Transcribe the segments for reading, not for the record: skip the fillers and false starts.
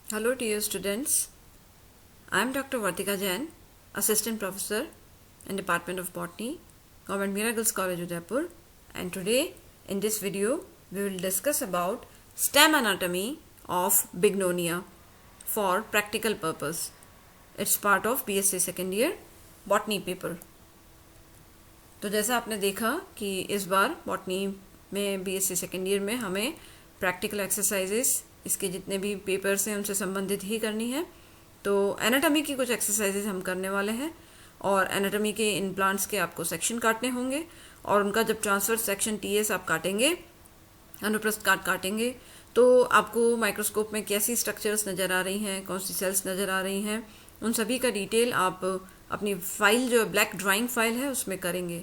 Hello dear students, I am Dr. Vartika Jain, Assistant Professor in Department of Botany, Government Mira Girls College Udaipur, and today in this video we will discuss about stem anatomy of Bignonia for practical purpose. It's part of BSc second year Botany paper. तो जैसा आपने देखा कि इस बार botany में BSc second year में हमें practical exercises इसके जितने भी पेपर्स हैं उनसे संबंधित ही करनी है। तो एनाटॉमी की कुछ एक्सरसाइजेस हम करने वाले हैं और एनाटॉमी के इन प्लांट्स के आपको सेक्शन काटने होंगे और उनका जब ट्रांसफर सेक्शन TS आप काटेंगे, अनुप्रस्थ काटेंगे, तो आपको माइक्रोस्कोप में कैसी स्ट्रक्चर्स नज़र आ रही हैं, कौन सी सेल्स नज़र आ रही हैं, उन सभी का डिटेल आप अपनी फाइल जो ब्लैक ड्राइंग फाइल है उसमें करेंगे।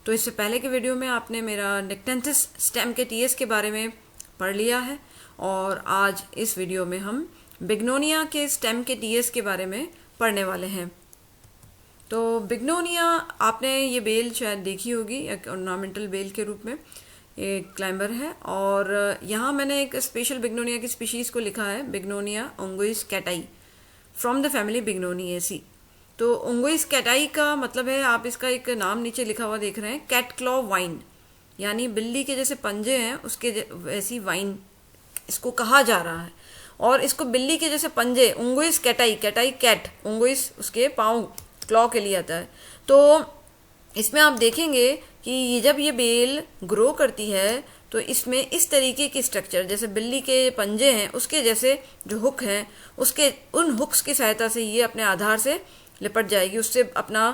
तो इससे पहले के वीडियो में आपने मेरा निक्टेंथिस स्टेम के TS के बारे में पढ़ लिया है और आज इस वीडियो में हम बिग्नोनिया के स्टेम के TS के बारे में पढ़ने वाले हैं। तो बिग्नोनिया आपने ये बेल शायद देखी होगी, एक ऑर्नामेंटल बेल के रूप में एक क्लाइंबर है और यहाँ मैंने एक स्पेशल बिग्नोनिया की स्पीशीज़ को लिखा है, बिग्नोनिया ओंगुइस कैटाई फ्रॉम द फैमिली बिग्नोनिएसी। तो ओंगुइस कैटाई का मतलब है, आप इसका एक नाम नीचे लिखा हुआ देख रहे हैं, कैट क्लॉ वाइन, यानी बिल्ली के जैसे पंजे हैं उसके वैसी वाइन इसको कहा जा रहा है। और इसको बिल्ली के जैसे पंजे, ओंगुइस कैटाई, कैटाई कैट, ओंगुइस उसके पाँव क्लॉ के लिए आता है। तो इसमें आप देखेंगे कि ये जब ये बेल ग्रो करती है तो इसमें इस तरीके की स्ट्रक्चर, जैसे बिल्ली के पंजे हैं उसके जैसे जो हुक हैं, उसके उन हुक्स की सहायता से ये अपने आधार से लिपट जाएगी, उससे अपना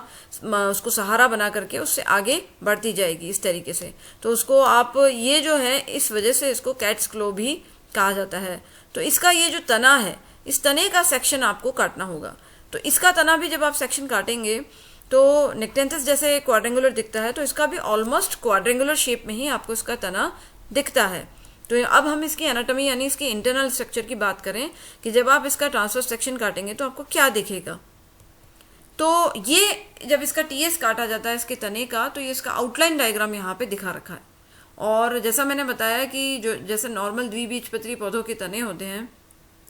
उसको सहारा बना करके उससे आगे बढ़ती जाएगी इस तरीके से। तो उसको आप ये जो है इस वजह से इसको कैट्स क्लो भी कहा जाता है। तो इसका ये जो तना है, इस तने का सेक्शन आपको काटना होगा। तो इसका तना भी जब आप सेक्शन काटेंगे तो निक्टेंथिस जैसे क्वाड्रेंगुलर दिखता है, तो इसका भी ऑलमोस्ट क्वाड्रेंगुलर शेप में ही आपको इसका तना दिखता है। तो अब हम इसकी एनाटॉमी यानी इसकी इंटरनल स्ट्रक्चर की बात करें कि जब आप इसका ट्रांसफर सेक्शन काटेंगे तो आपको क्या दिखेगा। तो ये जब इसका TS काटा जाता है इसके तने का, तो ये इसका आउटलाइन डायग्राम यहाँ पे दिखा रखा है। और जैसा मैंने बताया कि जो जैसे नॉर्मल द्विबीजपत्री पौधों के तने होते हैं,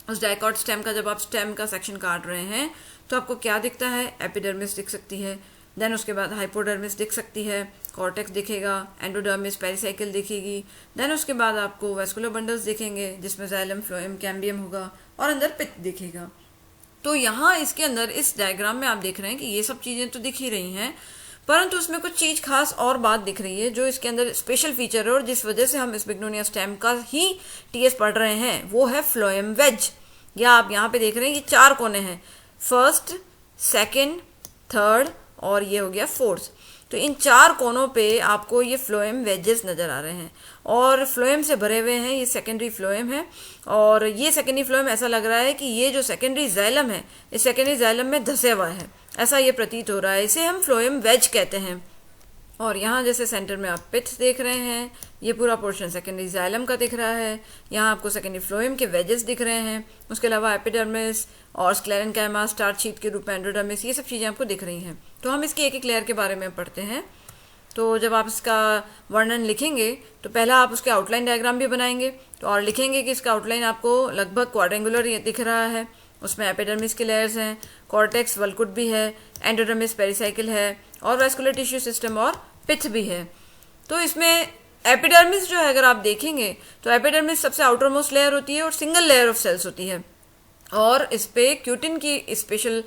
उस डाइकॉट स्टेम का जब आप स्टेम का सेक्शन काट रहे हैं तो आपको क्या दिखता है, एपिडर्मिस दिख सकती है, देन उसके बाद हाइपोडर्मिस दिख सकती है, कॉर्टेक्स दिखेगा, एंडोडर्मिस, पेरिसाइकिल दिखेगी, देन उसके बाद आपको वेस्कुलर बंडल्स दिखेंगे जिसमें जाइलम, फ्लोएम, कैम्बियम होगा और अंदर पित्त दिखेगा। तो यहाँ इसके अंदर इस डायग्राम में आप देख रहे हैं कि ये सब चीज़ें तो दिख ही रही हैं, परंतु उसमें कुछ चीज़ खास और बात दिख रही है जो इसके अंदर स्पेशल फीचर है और जिस वजह से हम इस बिग्नोनिया स्टेम का ही TS पढ़ रहे हैं, वो है फ्लोएम वेज। या आप यहाँ पे देख रहे हैं ये 4 कोने हैं, फर्स्ट, सेकंड, थर्ड और ये हो गया फोर्थ। तो इन 4 कोनों पे आपको ये फ्लोएम वेजेस नज़र आ रहे हैं और फ्लोएम से भरे हुए हैं। ये सेकेंडरी फ्लोएम है और ये सेकेंडरी फ्लोएम ऐसा लग रहा है कि ये जो सेकेंडरी जाइलम है, इस सेकेंडरी जाइलम में धंसे हुआ है, ऐसा ये प्रतीत हो रहा है। इसे हम फ्लोएम वेज कहते हैं। और यहाँ जैसे सेंटर में आप पित्त देख रहे हैं, ये पूरा पोर्शन सेकेंडरी जाइलम का दिख रहा है। यहाँ आपको सेकेंडरी फ्लोएम के वेजेस दिख रहे हैं। उसके अलावा एपिडर्मिस और स्क्लेरेन्काइमा, स्टार्च शीट के रूप में एंडोडर्मिस, ये सब चीज़ें आपको दिख रही हैं। तो हम इसकी एक एक लेयर के बारे में पढ़ते हैं। तो जब आप इसका वर्णन लिखेंगे तो पहला आप उसके आउटलाइन डायग्राम भी बनाएंगे तो और लिखेंगे कि इसका आउटलाइन आपको लगभग क्वाड्रेंगुलर दिख रहा है। उसमें एपिडर्मिस के लेयर्स हैं, कॉर्टेक्स, वल्कुट भी है, एंडोडर्मिस, पेरिसाइकिल है और वैस्कुलर टिश्यू सिस्टम और पित्त भी है। तो इसमें एपिडर्मिस जो है अगर आप देखेंगे तो एपिडर्मिस सबसे आउटर मोस्ट लेयर होती है और सिंगल लेयर ऑफ सेल्स होती है और इस पे क्यूटिन की स्पेशल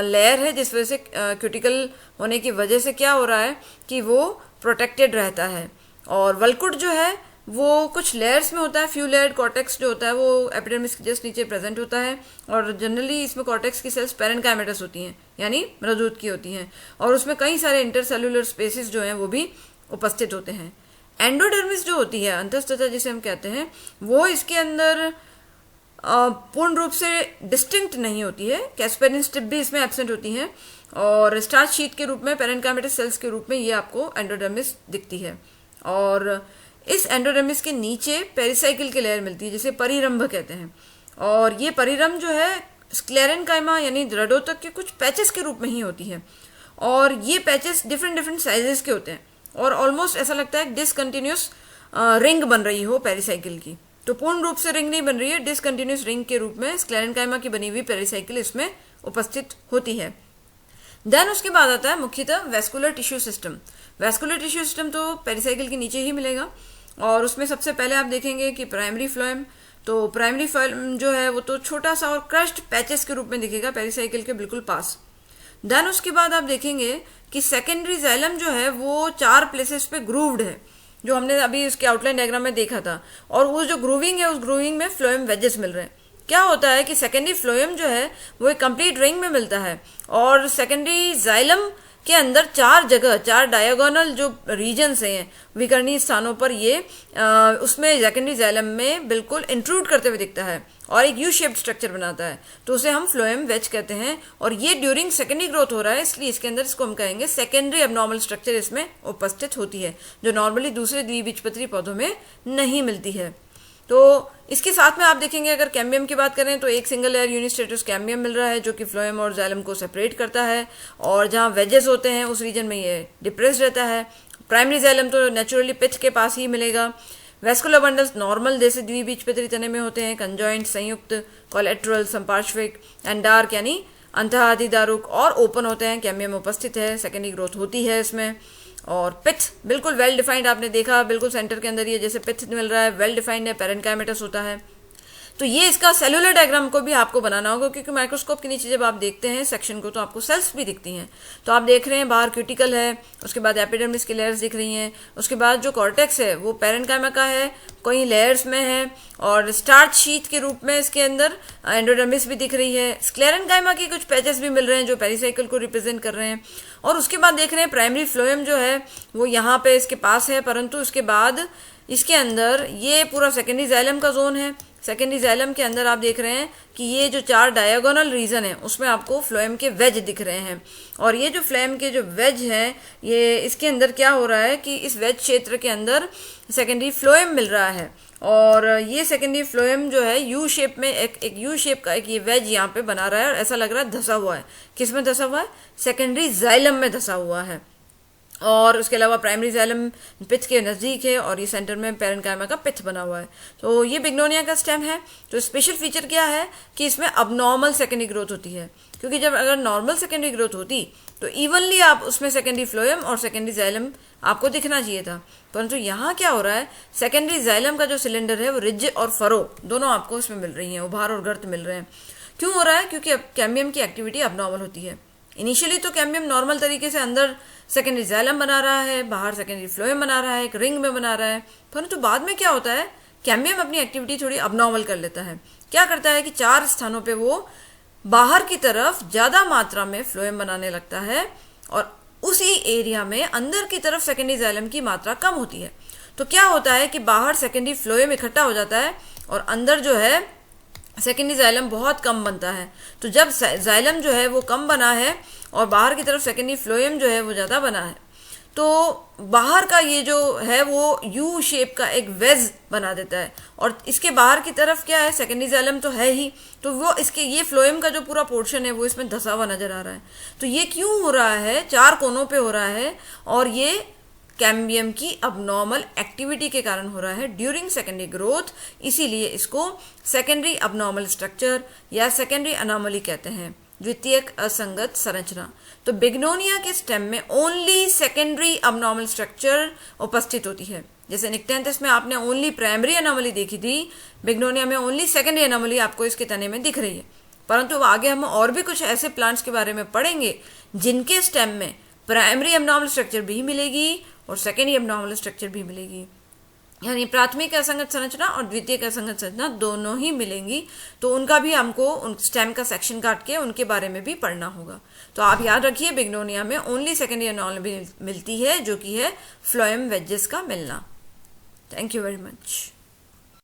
लेयर है, जिस वजह से क्यूटिकल होने की वजह से क्या हो रहा है कि वो प्रोटेक्टेड रहता है। और वल्कुट जो है वो कुछ लेयर्स में होता है, फ्यू लेयर्ड कॉर्टेक्स जो होता है वो एपिडर्मिस के जस्ट नीचे प्रेजेंट होता है और जनरली इसमें कॉर्टेक्स की सेल्स पेरेन्काइमेटस होती हैं यानी मृदूत की होती हैं और उसमें कई सारे इंटरसेल्युलर स्पेसिस जो हैं वो भी उपस्थित होते हैं। एंडोडर्मिस जो होती है, अंतःस्त्वचा जिसे हम कहते हैं, वो इसके अंदर पूर्ण रूप से डिस्टिंक्ट नहीं होती है, कैस्पेरिन स्ट्रिप भी इसमें एब्सेंट होती है और स्टार्च शीट के रूप में, पेरेन्काइमेटस सेल्स के रूप में ये आपको एंडोडर्मिस दिखती है। और इस एंडोडर्मिस के नीचे पेरिसाइकिल की लेयर मिलती है जिसे परिरंभ कहते हैं और ये परिरंभ जो है स्क्लेरेन्काइमा यानी दृढ़ोतक के कुछ पैचेस के रूप में ही होती है और ये पैचेस डिफरेंट साइजेस के होते हैं और ऑलमोस्ट ऐसा लगता है डिसकंटिन्यूस रिंग बन रही हो पेरिसाइकिल की। तो पूर्ण रूप से रिंग नहीं बन रही है, डिसकंटिन्यूस रिंग के रूप में स्क्लेरेन्काइमा की बनी हुई पेरिसाइकिल इसमें उपस्थित होती है। देन उसके बाद आता है मुख्यतः vascular tissue system. Vascular tissue system तो पेरिसाइकिल के नीचे ही मिलेगा, और उसमें सबसे पहले आप देखेंगे कि प्राइमरी फ्लोएम। तो प्राइमरी फ्लोएम जो है वो तो छोटा सा और क्रश्ड पैचेस के रूप में दिखेगा पेरिसाइकिल के बिल्कुल पास। देन उसके बाद आप देखेंगे कि सेकेंडरी जाइलम जो है वो 4 प्लेसेस पे ग्रूव्ड है, जो हमने अभी उसके आउटलाइन डायग्राम में देखा था। और वो जो ग्रूविंग है, उस ग्रूविंग में फ्लोएम वेजेस मिल रहे हैं। क्या होता है कि सेकेंडरी फ्लोएम जो है वो एक कंप्लीट रिंग में मिलता है, और सेकेंडरी जाइलम के अंदर 4 जगह, 4 डायगोनल जो रीजन्स हैं विकर्णीय स्थानों पर, ये उसमें सेकेंडरी जाइलम में बिल्कुल इंट्रूड करते हुए दिखता है और एक यू शेप्ड स्ट्रक्चर बनाता है। तो उसे हम फ्लोएम वेज कहते हैं, और ये ड्यूरिंग सेकेंडरी ग्रोथ हो रहा है, इसलिए इसके अंदर इसको हम कहेंगे सेकेंडरी एबनॉर्मल स्ट्रक्चर इसमें उपस्थित होती है, जो नॉर्मली दूसरे द्विबीजपत्री पौधों में नहीं मिलती है। तो इसके साथ में आप देखेंगे, अगर कैम्बियम की बात करें तो एक सिंगल लेयर यूनिस्टेटस कैम्बियम मिल रहा है, जो कि फ्लोएम और जाइलम को सेपरेट करता है, और जहां वेजेस होते हैं उस रीजन में ये डिप्रेस रहता है। प्राइमरी जाइलम तो नेचुरली पिच के पास ही मिलेगा। वेस्कुलर बंडल्स नॉर्मल जैसे द्विबीजपत्री तने में होते हैं, कंजॉइंट, संयुक्त, कोलेट्रल, संपार्श्विक, एंड डार्क यानी अंतःआदिदारुक और ओपन होते हैं। कैम्बियम उपस्थित है, सेकेंडरी ग्रोथ होती है इसमें। और पिथ बिल्कुल वेल डिफाइंड, आपने देखा बिल्कुल सेंटर के अंदर ये जैसे पिथ मिल रहा है, वेल डिफाइंड है, पेरेन्काइमेटस होता है। तो ये इसका सेलुलर डायग्राम को भी आपको बनाना होगा, क्योंकि माइक्रोस्कोप के नीचे जब आप देखते हैं सेक्शन को तो आपको सेल्स भी दिखती हैं। तो आप देख रहे हैं बाहर क्यूटिकल है, उसके बाद एपिडर्मिस की लेयर्स दिख रही हैं, उसके बाद जो कॉर्टेक्स है वो पेरेन्काइमा का है, कोई लेयर्स में है, और स्टार्च शीट के रूप में इसके अंदर एंडोडर्मिस भी दिख रही है। स्क्लेरेन्काइमा के कुछ पैचेस भी मिल रहे हैं जो पेरिसाइकिल को रिप्रेजेंट कर रहे हैं। और उसके बाद देख रहे हैं प्राइमरी फ्लोएम जो है वो यहाँ पे इसके पास है, परंतु उसके बाद इसके अंदर ये पूरा सेकेंडरी जाइलम का जोन है। सेकेंडरी जाइलम के अंदर आप देख रहे हैं कि ये जो 4 डायगोनल रीजन है उसमें आपको फ्लोएम के वेज दिख रहे हैं, और ये जो फ्लोएम के जो वेज हैं, ये इसके अंदर क्या हो रहा है कि इस वेज क्षेत्र के अंदर सेकेंडरी फ्लोएम मिल रहा है, और ये सेकेंडरी फ्लोएम जो है यू शेप में एक यू शेप का एक ये वेज यहाँ पे बना रहा है, और ऐसा लग रहा है धसा हुआ है। किस में धसा हुआ है? सेकेंडरी जाइलम में धसा हुआ है। और उसके अलावा प्राइमरी जाइलम पिथ के नज़दीक है, और ये सेंटर में पेरेन्काइमा का पिथ बना हुआ है। तो ये बिग्नोनिया का स्टेम है। तो स्पेशल फीचर क्या है कि इसमें अबनॉर्मल सेकेंडरी ग्रोथ होती है, क्योंकि जब अगर नॉर्मल सेकेंडरी ग्रोथ होती तो इवनली आप उसमें सेकेंडरी फ्लोएम और सेकेंडरी जाइलम आपको दिखना चाहिए था, परंतु यहाँ क्या हो रहा है, सेकेंडरी जाइलम का जो सिलेंडर है वो रिज और फरो दोनों आपको इसमें मिल रही हैं, उभार और गर्त मिल रहे हैं। क्यों हो रहा है? क्योंकि अब कैम्बियम की एक्टिविटी अबनॉर्मल होती है। इनिशियली तो कैम्बियम नॉर्मल तरीके से अंदर सेकेंडरी जाइलम बना रहा है, बाहर सेकेंडरी फ्लोएम बना रहा है, एक रिंग में बना रहा है, परंतु बाद में क्या होता है, कैम्बियम अपनी एक्टिविटी थोड़ी अबनॉर्मल कर लेता है। क्या करता है कि 4 स्थानों पे वो बाहर की तरफ ज्यादा मात्रा में फ्लोएम बनाने लगता है, और उसी एरिया में अंदर की तरफ सेकेंडरी जाइलम की मात्रा कम होती है। तो क्या होता है कि बाहर सेकेंडरी फ्लोएम इकट्ठा हो जाता है, और अंदर जो है सेकेंडरी जाइलम बहुत कम बनता है। तो जब जाइलम जो है वो कम बना है और बाहर की तरफ सेकेंडरी फ्लोएम जो है वो ज़्यादा बना है, तो बाहर का ये जो है वो यू शेप का एक वेज बना देता है, और इसके बाहर की तरफ क्या है, सेकेंडरी जाइलम तो है ही, तो वो इसके ये फ्लोएम का जो पूरा पोर्शन है वो इसमें धसा हुआ नजर आ रहा है। तो ये क्यों हो रहा है? 4 कोनों पे हो रहा है, और ये कैम्बियम की अबनॉर्मल एक्टिविटी के कारण हो रहा है ड्यूरिंग सेकेंडरी ग्रोथ, इसीलिए इसको सेकेंडरी अबनॉर्मल स्ट्रक्चर या सेकेंडरी अनॉमली कहते हैं, द्वितीयक असंगत संरचना। तो बिग्नोनिया के स्टेम में ओनली सेकेंडरी अबनॉर्मल स्ट्रक्चर उपस्थित होती है। जैसे निक्टेंथस में आपने ओनली प्राइमरी अनॉमली देखी थी, बिग्नोनिया में ओनली सेकेंडरी अनॉमली आपको इसके तने में दिख रही है। परंतु आगे हम और भी कुछ ऐसे प्लांट्स के बारे में पढ़ेंगे जिनके स्टेम में प्राइमरी अबनॉर्मल स्ट्रक्चर भी मिलेगी और सेकेंडरी अबनॉर्मल स्ट्रक्चर भी मिलेगी, यानी प्राथमिक असंगत संरचना और द्वितीयक असंगत संरचना दोनों ही मिलेंगी। तो उनका भी हमको उन स्टेम का सेक्शन काट के उनके बारे में भी पढ़ना होगा। तो आप याद रखिए, बिग्नोनिया में ओनली सेकेंडरी अनॉमली मिलती है, जो कि है फ्लोएम वेजेस का मिलना। Thank you very much.